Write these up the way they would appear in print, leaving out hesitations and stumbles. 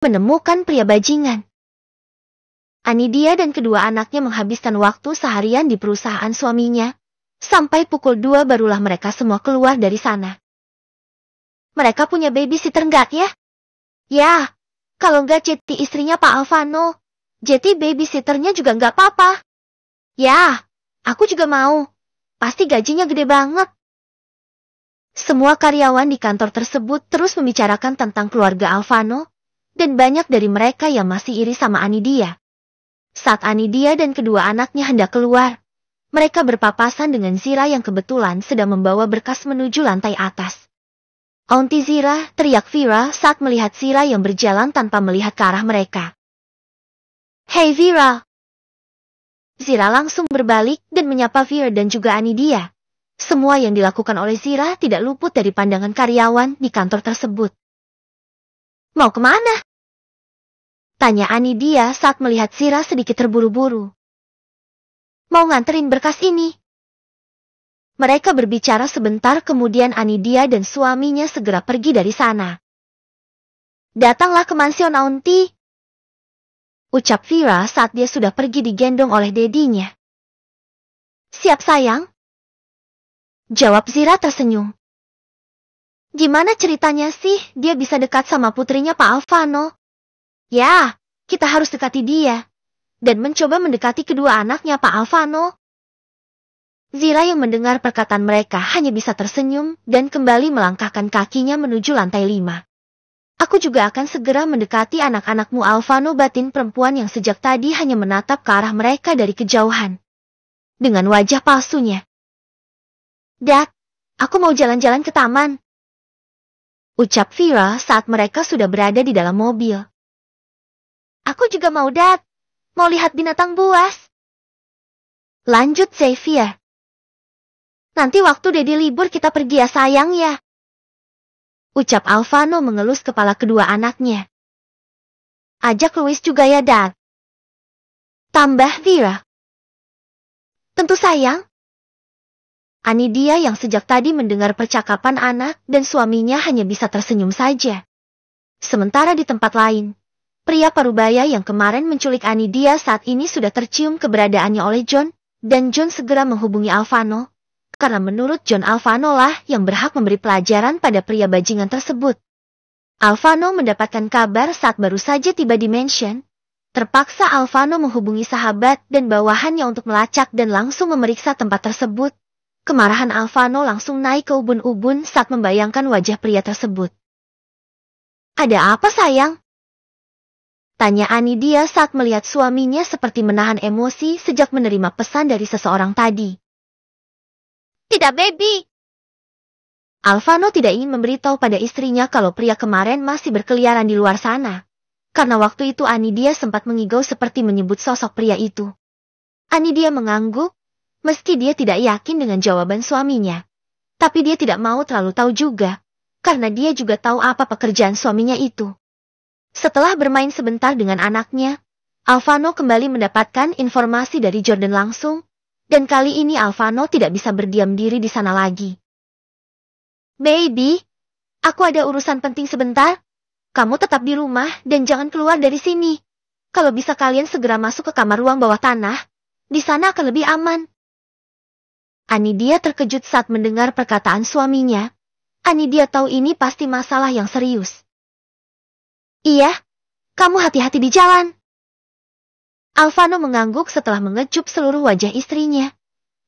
menemukan pria bajingan. Anidia dan kedua anaknya menghabiskan waktu seharian di perusahaan suaminya. Sampai pukul 2 barulah mereka semua keluar dari sana. Mereka punya babysitter nggak ya? Ya, kalau nggak Jetty istrinya Pak Alvano. Jetty babysitternya juga nggak apa-apa. Ya, aku juga mau. Pasti gajinya gede banget. Semua karyawan di kantor tersebut terus membicarakan tentang keluarga Alvano, dan banyak dari mereka yang masih iri sama Anidia. Saat Anidia dan kedua anaknya hendak keluar, mereka berpapasan dengan Zira yang kebetulan sedang membawa berkas menuju lantai atas. Auntie Zira, teriak Vera saat melihat Zira yang berjalan tanpa melihat ke arah mereka. Hey Vera! Zira langsung berbalik dan menyapa Vera dan juga Anidia. Semua yang dilakukan oleh Zira tidak luput dari pandangan karyawan di kantor tersebut. Mau kemana? Tanya Anidia saat melihat Zira sedikit terburu-buru. Mau nganterin berkas ini. Mereka berbicara sebentar kemudian Anidia dan suaminya segera pergi dari sana. Datanglah ke mansion Auntie. Ucap Vera saat dia sudah pergi digendong oleh dedinya. Siap sayang. Jawab Zira tersenyum. Gimana ceritanya sih dia bisa dekat sama putrinya Pak Alvano? Ya, kita harus dekati dia. Dan mencoba mendekati kedua anaknya Pak Alvano. Zira yang mendengar perkataan mereka hanya bisa tersenyum dan kembali melangkahkan kakinya menuju lantai 5. Aku juga akan segera mendekati anak-anakmu Alvano, batin perempuan yang sejak tadi hanya menatap ke arah mereka dari kejauhan. Dengan wajah palsunya. Dad, aku mau jalan-jalan ke taman. Ucap Vera saat mereka sudah berada di dalam mobil. Aku juga mau, Dad. Mau lihat binatang buas. Lanjut Xavier. Nanti waktu Dedi libur kita pergi ya sayang ya. Ucap Alvano mengelus kepala kedua anaknya. Ajak Louis juga ya, Dad. Tambah Vera. Tentu sayang. Anidia yang sejak tadi mendengar percakapan anak dan suaminya hanya bisa tersenyum saja. Sementara di tempat lain, pria parubaya yang kemarin menculik Anidia saat ini sudah tercium keberadaannya oleh John, dan John segera menghubungi Alvano, karena menurut John Alvano lah yang berhak memberi pelajaran pada pria bajingan tersebut. Alvano mendapatkan kabar saat baru saja tiba di mansion. Terpaksa Alvano menghubungi sahabat dan bawahannya untuk melacak dan langsung memeriksa tempat tersebut. Kemarahan Alvano langsung naik ke ubun-ubun saat membayangkan wajah pria tersebut. Ada apa sayang? Tanya Anidia saat melihat suaminya seperti menahan emosi sejak menerima pesan dari seseorang tadi. Tidak, baby. Alvano tidak ingin memberitahu pada istrinya kalau pria kemarin masih berkeliaran di luar sana. Karena waktu itu Anidia sempat mengigau seperti menyebut sosok pria itu. Anidia mengangguk. Meski dia tidak yakin dengan jawaban suaminya. Tapi dia tidak mau terlalu tahu juga. Karena dia juga tahu apa pekerjaan suaminya itu. Setelah bermain sebentar dengan anaknya, Alvano kembali mendapatkan informasi dari Jordan langsung. Dan kali ini Alvano tidak bisa berdiam diri di sana lagi. Baby, aku ada urusan penting sebentar. Kamu tetap di rumah dan jangan keluar dari sini. Kalau bisa kalian segera masuk ke kamar ruang bawah tanah. Di sana akan lebih aman. Anidia terkejut saat mendengar perkataan suaminya. Anidia tahu ini pasti masalah yang serius. Iya, kamu hati-hati di jalan. Alvano mengangguk setelah mengecup seluruh wajah istrinya.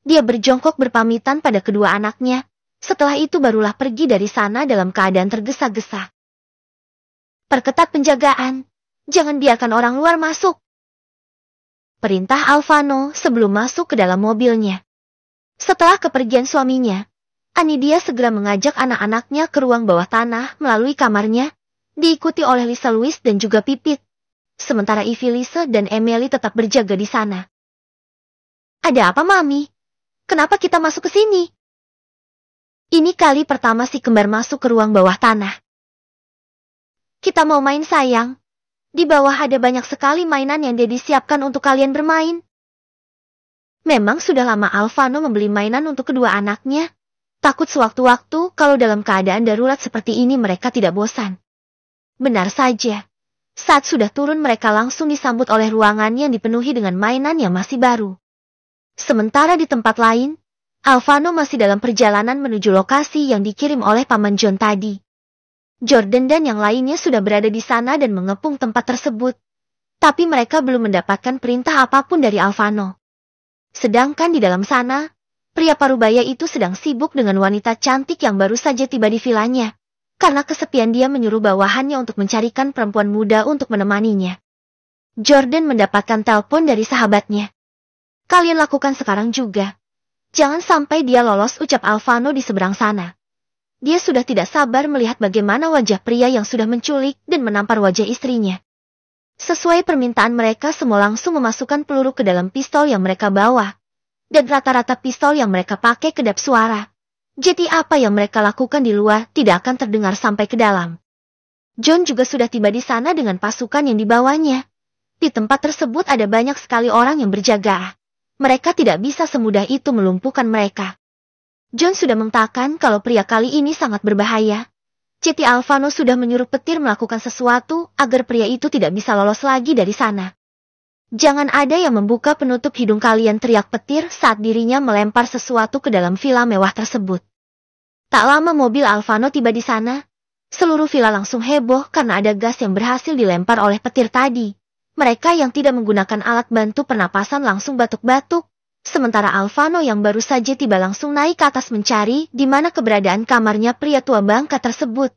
Dia berjongkok berpamitan pada kedua anaknya. Setelah itu barulah pergi dari sana dalam keadaan tergesa-gesa. Perketat penjagaan. Jangan biarkan orang luar masuk. Perintah Alvano sebelum masuk ke dalam mobilnya. Setelah kepergian suaminya, Anidia segera mengajak anak-anaknya ke ruang bawah tanah melalui kamarnya, diikuti oleh Lisa Louise dan juga Pipit. Sementara Ivy, Lisa dan Emily tetap berjaga di sana. Ada apa, Mami? Kenapa kita masuk ke sini? Ini kali pertama si kembar masuk ke ruang bawah tanah. Kita mau main sayang. Di bawah ada banyak sekali mainan yang Daddy siapkan untuk kalian bermain. Memang sudah lama Alvano membeli mainan untuk kedua anaknya. Takut sewaktu-waktu kalau dalam keadaan darurat seperti ini mereka tidak bosan. Benar saja. Saat sudah turun mereka langsung disambut oleh ruangan yang dipenuhi dengan mainan yang masih baru. Sementara di tempat lain, Alvano masih dalam perjalanan menuju lokasi yang dikirim oleh Paman John tadi. Jordan dan yang lainnya sudah berada di sana dan mengepung tempat tersebut. Tapi mereka belum mendapatkan perintah apapun dari Alvano. Sedangkan di dalam sana, pria parubaya itu sedang sibuk dengan wanita cantik yang baru saja tiba di vilanya. Karena kesepian dia menyuruh bawahannya untuk mencarikan perempuan muda untuk menemaninya. Jordan mendapatkan telepon dari sahabatnya. Kalian lakukan sekarang juga. Jangan sampai dia lolos, ucap Alvano di seberang sana. Dia sudah tidak sabar melihat bagaimana wajah pria yang sudah menculik dan menampar wajah istrinya. Sesuai permintaan mereka semua langsung memasukkan peluru ke dalam pistol yang mereka bawa. Dan rata-rata pistol yang mereka pakai kedap suara. Jadi apa yang mereka lakukan di luar tidak akan terdengar sampai ke dalam. John juga sudah tiba di sana dengan pasukan yang dibawanya. Di tempat tersebut ada banyak sekali orang yang berjaga. Mereka tidak bisa semudah itu melumpuhkan mereka. John sudah mengatakan kalau pria kali ini sangat berbahaya. Jadi Alvano sudah menyuruh petir melakukan sesuatu agar pria itu tidak bisa lolos lagi dari sana. Jangan ada yang membuka penutup hidung kalian, teriak petir saat dirinya melempar sesuatu ke dalam villa mewah tersebut. Tak lama mobil Alvano tiba di sana. Seluruh villa langsung heboh karena ada gas yang berhasil dilempar oleh petir tadi. Mereka yang tidak menggunakan alat bantu pernapasan langsung batuk-batuk. Sementara Alvano yang baru saja tiba langsung naik ke atas mencari di mana keberadaan kamarnya pria tua bangka tersebut.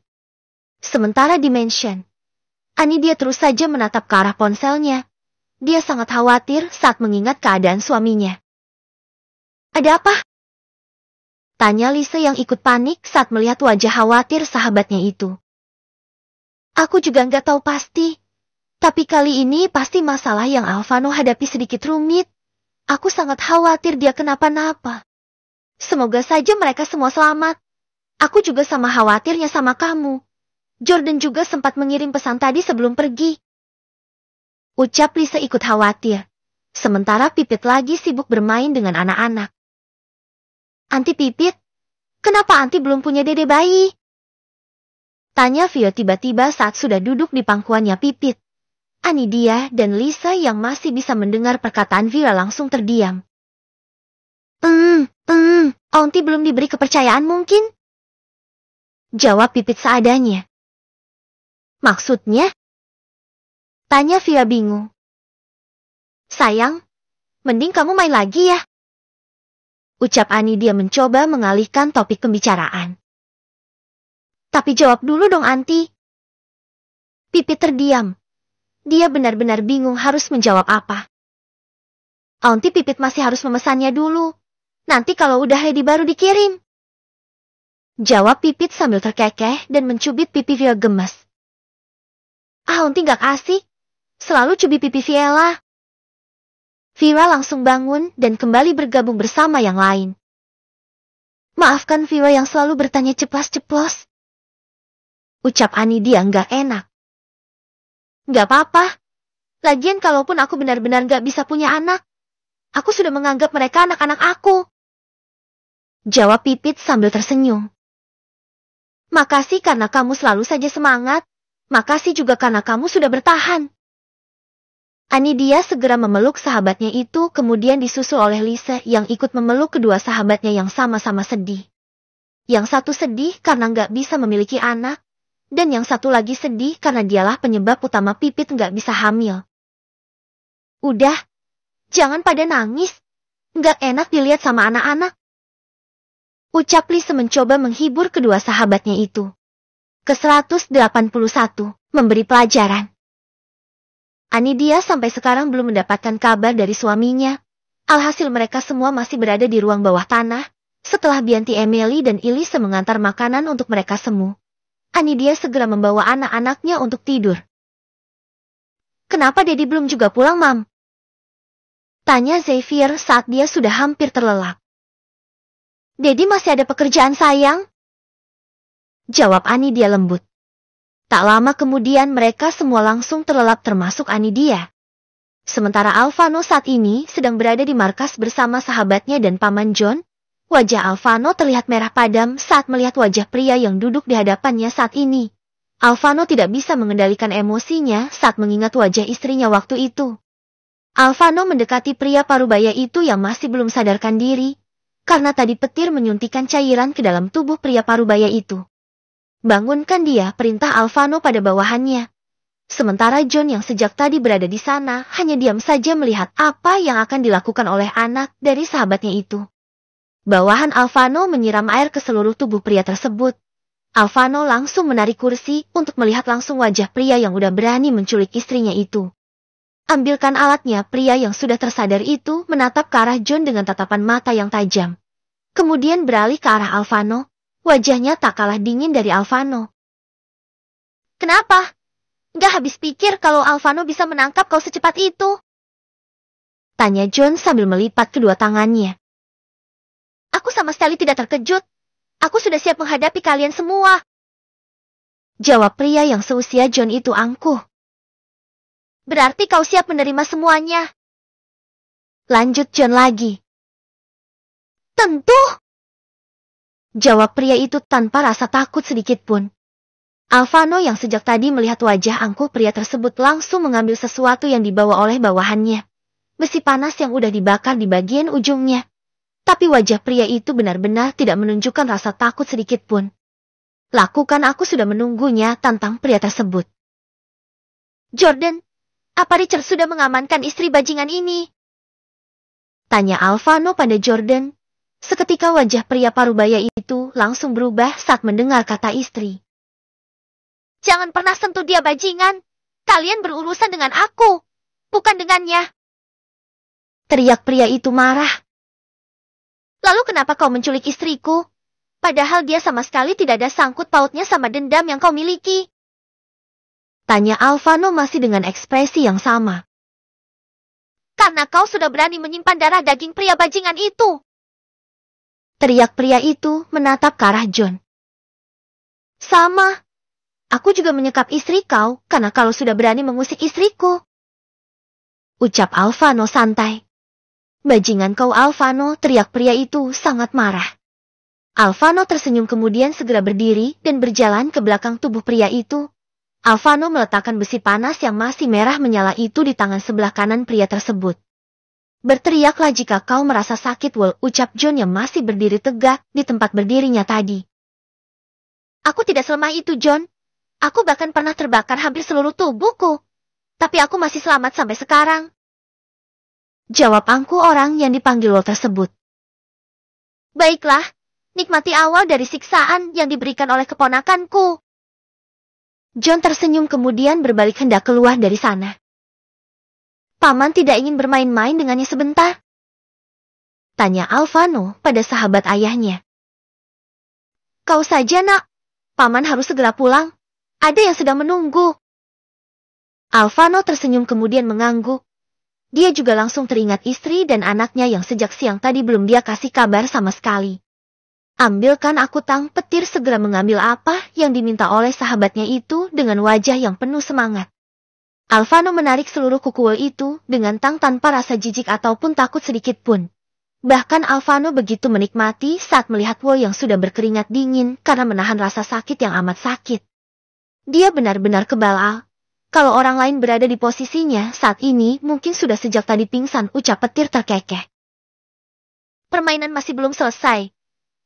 Sementara di mansion, dia terus saja menatap ke arah ponselnya. Dia sangat khawatir saat mengingat keadaan suaminya. Ada apa? Tanya Lisa yang ikut panik saat melihat wajah khawatir sahabatnya itu. Aku juga nggak tahu pasti. Tapi kali ini pasti masalah yang Alvano hadapi sedikit rumit. Aku sangat khawatir dia kenapa-napa. Semoga saja mereka semua selamat. Aku juga sama khawatirnya sama kamu. Jordan juga sempat mengirim pesan tadi sebelum pergi. Ucap Lisa ikut khawatir. Sementara Pipit lagi sibuk bermain dengan anak-anak. Anti Pipit, kenapa Anti belum punya dede bayi? Tanya Vio tiba-tiba saat sudah duduk di pangkuannya Pipit. Dia dan Lisa yang masih bisa mendengar perkataan Vio langsung terdiam. Anti belum diberi kepercayaan mungkin? Jawab Pipit seadanya. Maksudnya? Tanya Via bingung. Sayang, mending kamu main lagi ya. Ucap dia mencoba mengalihkan topik pembicaraan. Tapi jawab dulu dong Anti. Pipit terdiam. Dia benar-benar bingung harus menjawab apa. Anti Pipit masih harus memesannya dulu. Nanti kalau udah ready baru dikirim. Jawab Pipit sambil terkekeh dan mencubit pipi Via gemes. Anti gak asik. Selalu cubit pipi Viela. Vira langsung bangun dan kembali bergabung bersama yang lain. Maafkan Vira yang selalu bertanya ceplas-ceplos. Ucap dia nggak enak. Nggak apa-apa. Lagian kalaupun aku benar-benar nggak bisa punya anak, aku sudah menganggap mereka anak-anak aku. Jawab Pipit sambil tersenyum. Makasih karena kamu selalu saja semangat. Makasih juga karena kamu sudah bertahan. Dia segera memeluk sahabatnya itu kemudian disusul oleh Lisa yang ikut memeluk kedua sahabatnya yang sama-sama sedih. Yang satu sedih karena nggak bisa memiliki anak, dan yang satu lagi sedih karena dialah penyebab utama Pipit nggak bisa hamil. Udah, jangan pada nangis, nggak enak dilihat sama anak-anak. Ucap Lisa mencoba menghibur kedua sahabatnya itu. Ke-181, memberi pelajaran. Dia sampai sekarang belum mendapatkan kabar dari suaminya. Alhasil mereka semua masih berada di ruang bawah tanah. Setelah Bianti Emily dan Elise mengantar makanan untuk mereka semua. Dia segera membawa anak-anaknya untuk tidur. Kenapa Dedi belum juga pulang, Mam? Tanya Xavier saat dia sudah hampir terlelap. Dedi masih ada pekerjaan sayang? Jawab dia lembut. Tak lama kemudian mereka semua langsung terlelap termasuk dia. Sementara Alvano saat ini sedang berada di markas bersama sahabatnya dan Paman John. Wajah Alvano terlihat merah padam saat melihat wajah pria yang duduk di hadapannya saat ini. Alvano tidak bisa mengendalikan emosinya saat mengingat wajah istrinya waktu itu. Alvano mendekati pria parubaya itu yang masih belum sadarkan diri, karena tadi petir menyuntikkan cairan ke dalam tubuh pria parubaya itu. Bangunkan dia, perintah Alvano pada bawahannya. Sementara John yang sejak tadi berada di sana hanya diam saja melihat apa yang akan dilakukan oleh anak dari sahabatnya itu. Bawahan Alvano menyiram air ke seluruh tubuh pria tersebut. Alvano langsung menarik kursi untuk melihat langsung wajah pria yang udah berani menculik istrinya itu. Ambilkan alatnya, pria yang sudah tersadar itu menatap ke arah John dengan tatapan mata yang tajam. Kemudian beralih ke arah Alvano, wajahnya tak kalah dingin dari Alvano. Kenapa? Gak habis pikir kalau Alvano bisa menangkap kau secepat itu? Tanya John sambil melipat kedua tangannya. Aku sama sekali tidak terkejut. Aku sudah siap menghadapi kalian semua. Jawab pria yang seusia John itu angkuh. Berarti kau siap menerima semuanya? Lanjut John lagi. Tentu. Jawab pria itu tanpa rasa takut sedikit pun. Alvano yang sejak tadi melihat wajah angkuh pria tersebut langsung mengambil sesuatu yang dibawa oleh bawahannya. Besi panas yang udah dibakar di bagian ujungnya. Tapi wajah pria itu benar-benar tidak menunjukkan rasa takut sedikit pun. Lakukan, aku sudah menunggunya, tantang pria tersebut. Jordan, apa Richard sudah mengamankan istri bajingan ini? Tanya Alvano pada Jordan. Seketika wajah pria parubaya itu langsung berubah saat mendengar kata istri. Jangan pernah sentuh dia bajingan. Kalian berurusan dengan aku, bukan dengannya. Teriak pria itu marah. Lalu kenapa kau menculik istriku? Padahal dia sama sekali tidak ada sangkut pautnya sama dendam yang kau miliki. Tanya Alvano masih dengan ekspresi yang sama. Karena kau sudah berani menyimpan darah daging pria bajingan itu. Teriak pria itu menatap ke arah John. Sama. Aku juga menyekap istri kau, karena kalau sudah berani mengusik istriku. Ucap Alvano santai. Bajingan kau Alvano, teriak pria itu sangat marah. Alvano tersenyum kemudian segera berdiri dan berjalan ke belakang tubuh pria itu. Alvano meletakkan besi panas yang masih merah menyala itu di tangan sebelah kanan pria tersebut. Berteriaklah jika kau merasa sakit, Wol, ucap John yang masih berdiri tegak di tempat berdirinya tadi. Aku tidak selemah itu, John. Aku bahkan pernah terbakar hampir seluruh tubuhku. Tapi aku masih selamat sampai sekarang. Jawab angkuh orang yang dipanggil Wol tersebut. Baiklah, nikmati awal dari siksaan yang diberikan oleh keponakanku. John tersenyum kemudian berbalik hendak keluar dari sana. Paman tidak ingin bermain-main dengannya sebentar? Tanya Alvano pada sahabat ayahnya. Kau saja, nak. Paman harus segera pulang. Ada yang sedang menunggu. Alvano tersenyum kemudian mengangguk. Dia juga langsung teringat istri dan anaknya yang sejak siang tadi belum dia kasih kabar sama sekali. Ambilkan aku, tang, petir segera mengambil apa yang diminta oleh sahabatnya itu dengan wajah yang penuh semangat. Alvano menarik seluruh kuku Wol itu dengan tang tanpa rasa jijik ataupun takut sedikit pun. Bahkan Alvano begitu menikmati saat melihat Wol yang sudah berkeringat dingin karena menahan rasa sakit yang amat sakit. Dia benar-benar kebal. Kalau orang lain berada di posisinya saat ini mungkin sudah sejak tadi pingsan, ucap petir terkekeh. Permainan masih belum selesai.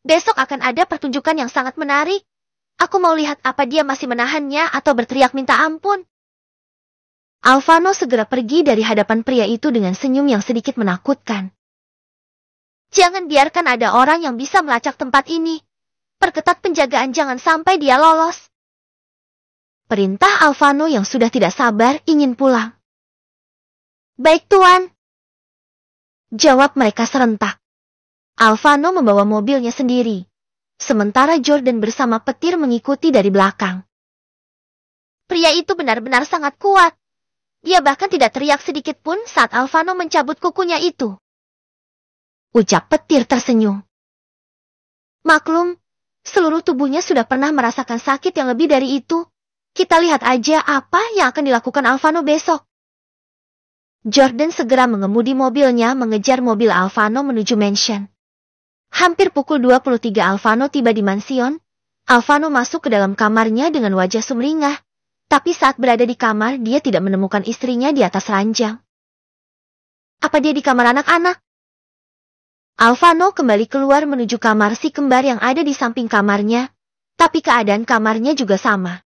Besok akan ada pertunjukan yang sangat menarik. Aku mau lihat apa dia masih menahannya atau berteriak minta ampun. Alvano segera pergi dari hadapan pria itu dengan senyum yang sedikit menakutkan. Jangan biarkan ada orang yang bisa melacak tempat ini. Perketat penjagaan, jangan sampai dia lolos. Perintah Alvano yang sudah tidak sabar ingin pulang. Baik, Tuan. Jawab mereka serentak. Alvano membawa mobilnya sendiri. Sementara Jordan bersama petir mengikuti dari belakang. Pria itu benar-benar sangat kuat. Dia bahkan tidak teriak sedikit pun saat Alvano mencabut kukunya itu. Ucap petir tersenyum. Maklum, seluruh tubuhnya sudah pernah merasakan sakit yang lebih dari itu. Kita lihat aja apa yang akan dilakukan Alvano besok. Jordan segera mengemudi mobilnya mengejar mobil Alvano menuju mansion. Hampir pukul 23 Alvano tiba di mansion. Alvano masuk ke dalam kamarnya dengan wajah sumringah, tapi saat berada di kamar dia tidak menemukan istrinya di atas ranjang. Apa dia di kamar anak-anak? Alvano kembali keluar menuju kamar si kembar yang ada di samping kamarnya, tapi keadaan kamarnya juga sama.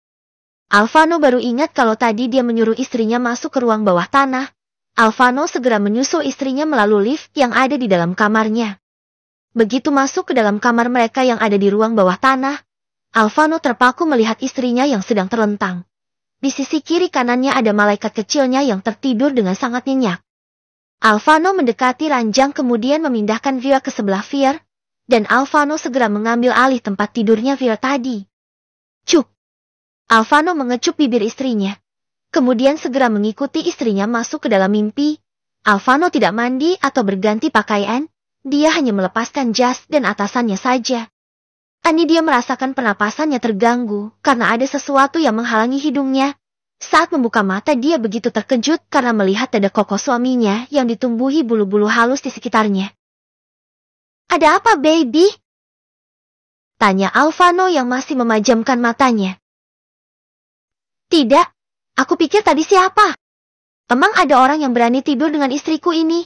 Alvano baru ingat kalau tadi dia menyuruh istrinya masuk ke ruang bawah tanah. Alvano segera menyusul istrinya melalui lift yang ada di dalam kamarnya. Begitu masuk ke dalam kamar mereka yang ada di ruang bawah tanah, Alvano terpaku melihat istrinya yang sedang terlentang. Di sisi kiri kanannya ada malaikat kecilnya yang tertidur dengan sangat nyenyak. Alvano mendekati ranjang kemudian memindahkan Vira ke sebelah Vir, dan Alvano segera mengambil alih tempat tidurnya Vir tadi. Cuk! Alvano mengecup bibir istrinya. Kemudian segera mengikuti istrinya masuk ke dalam mimpi. Alvano tidak mandi atau berganti pakaian, dia hanya melepaskan jas dan atasannya saja. Dia merasakan pernapasannya terganggu karena ada sesuatu yang menghalangi hidungnya. Saat membuka mata dia begitu terkejut karena melihat dada kokoh suaminya yang ditumbuhi bulu-bulu halus di sekitarnya. Ada apa, baby? Tanya Alvano yang masih memajamkan matanya. Tidak, aku pikir tadi siapa? Emang ada orang yang berani tidur dengan istriku ini?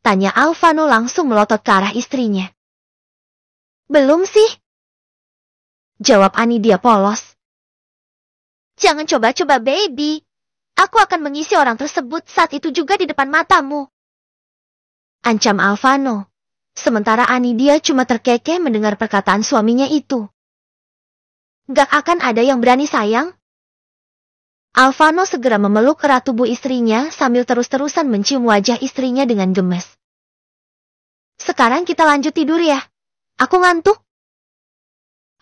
Tanya Alvano langsung melotot ke arah istrinya. Belum sih. Jawab Anidia polos. Jangan coba-coba, baby. Aku akan mengisi orang tersebut saat itu juga di depan matamu. Ancam Alvano. Sementara Anidia cuma terkekeh mendengar perkataan suaminya itu. Gak akan ada yang berani, sayang. Alvano segera memeluk erat tubuh istrinya sambil terus-terusan mencium wajah istrinya dengan gemes. Sekarang kita lanjut tidur ya. Aku ngantuk.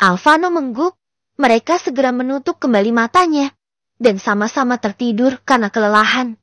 Alvano mengguk, mereka segera menutup kembali matanya, dan sama-sama tertidur karena kelelahan.